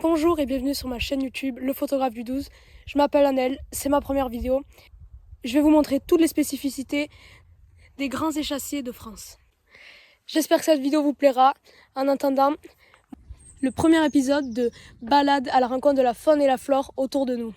Bonjour et bienvenue sur ma chaîne YouTube, le photographe du 12. Je m'appelle Annelle, c'est ma première vidéo. Je vais vous montrer toutes les spécificités des grands échassiers de France. J'espère que cette vidéo vous plaira. En attendant, le premier épisode de balade à la rencontre de la faune et la flore autour de nous.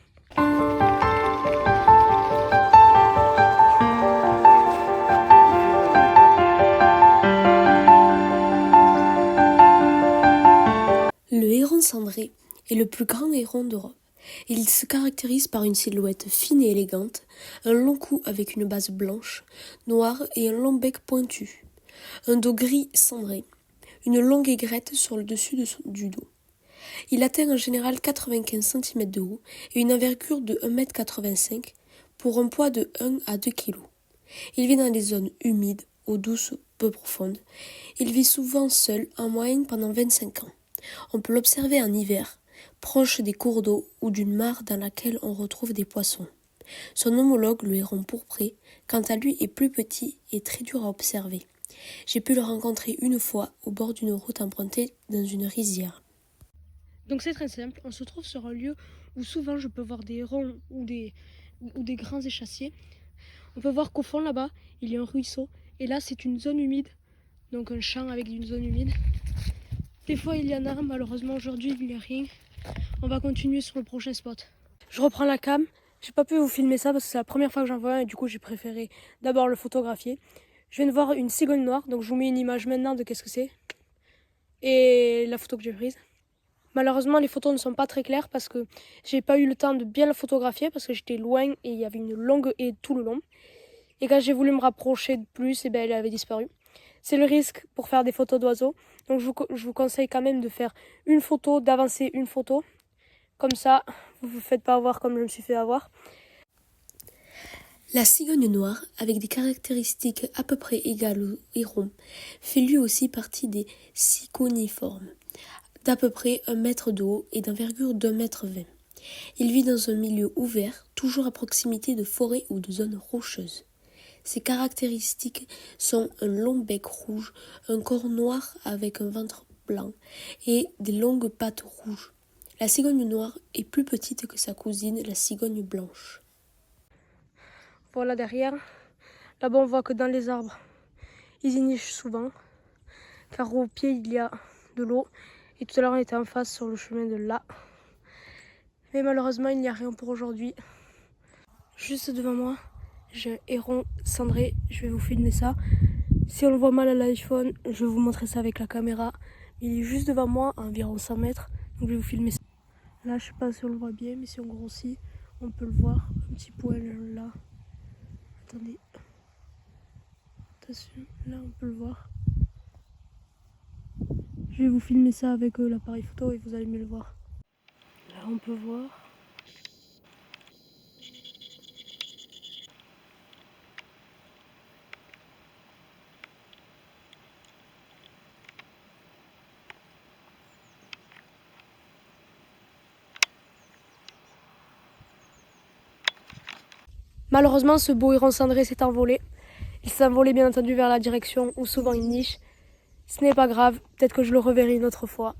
Le héron cendré est le plus grand héron d'Europe. Il se caractérise par une silhouette fine et élégante, un long cou avec une base blanche, noire et un long bec pointu, un dos gris cendré, une longue aigrette sur le dessus du dos. Il atteint en général 95 cm de haut et une envergure de 1,85 m pour un poids de 1 à 2 kg. Il vit dans les zones humides, eau douce peu profonde. Il vit souvent seul, en moyenne pendant 25 ans. On peut l'observer en hiver, proche des cours d'eau ou d'une mare dans laquelle on retrouve des poissons. Son homologue, le héron pourpré, quant à lui est plus petit et très dur à observer. J'ai pu le rencontrer une fois au bord d'une route empruntée dans une rizière. Donc c'est très simple, on se trouve sur un lieu où souvent je peux voir des hérons ou des grands échassiers. On peut voir qu'au fond là-bas, il y a un ruisseau et là c'est une zone humide, donc un champ avec une zone humide. Des fois il y en a, malheureusement aujourd'hui il n'y a rien. On va continuer sur le prochain spot. Je reprends la cam. J'ai pas pu vous filmer ça parce que c'est la première fois que j'en vois un et du coup j'ai préféré d'abord le photographier. Je viens de voir une cigogne noire, donc je vous mets une image maintenant de qu'est-ce que c'est. Et la photo que j'ai prise. Malheureusement les photos ne sont pas très claires parce que j'ai pas eu le temps de bien la photographier parce que j'étais loin et il y avait une longue haie tout le long. Et quand j'ai voulu me rapprocher de plus, et elle avait disparu. C'est le risque pour faire des photos d'oiseaux. Donc je vous conseille quand même de faire une photo, d'avancer une photo. Comme ça, vous ne vous faites pas avoir comme je me suis fait avoir. La cigogne noire, avec des caractéristiques à peu près égales au héron, fait lui aussi partie des ciconiformes, d'à peu près 1 mètre de haut et d'envergure d'1,20 m. Il vit dans un milieu ouvert, toujours à proximité de forêts ou de zones rocheuses. Ses caractéristiques sont un long bec rouge, un corps noir avec un ventre blanc et des longues pattes rouges. La cigogne noire est plus petite que sa cousine, la cigogne blanche. Voilà derrière. Là-bas on voit que dans les arbres, ils y nichent souvent, car au pied il y a de l'eau. Et tout à l'heure on était en face sur le chemin de là. Mais malheureusement il n'y a rien pour aujourd'hui. Juste devant moi, j'ai un héron cendré, je vais vous filmer ça. Si on le voit mal à l'iPhone, je vais vous montrer ça avec la caméra. Il est juste devant moi, à environ 100 mètres, donc je vais vous filmer ça. Là, je sais pas si on le voit bien, mais si on grossit, on peut le voir. Un petit poil là. Attendez. Attention, là on peut le voir. Je vais vous filmer ça avec l'appareil photo et vous allez mieux le voir. Là on peut voir. Malheureusement, ce beau héron cendré s'est envolé. Il s'est envolé bien entendu vers la direction où souvent il niche. Ce n'est pas grave, peut-être que je le reverrai une autre fois.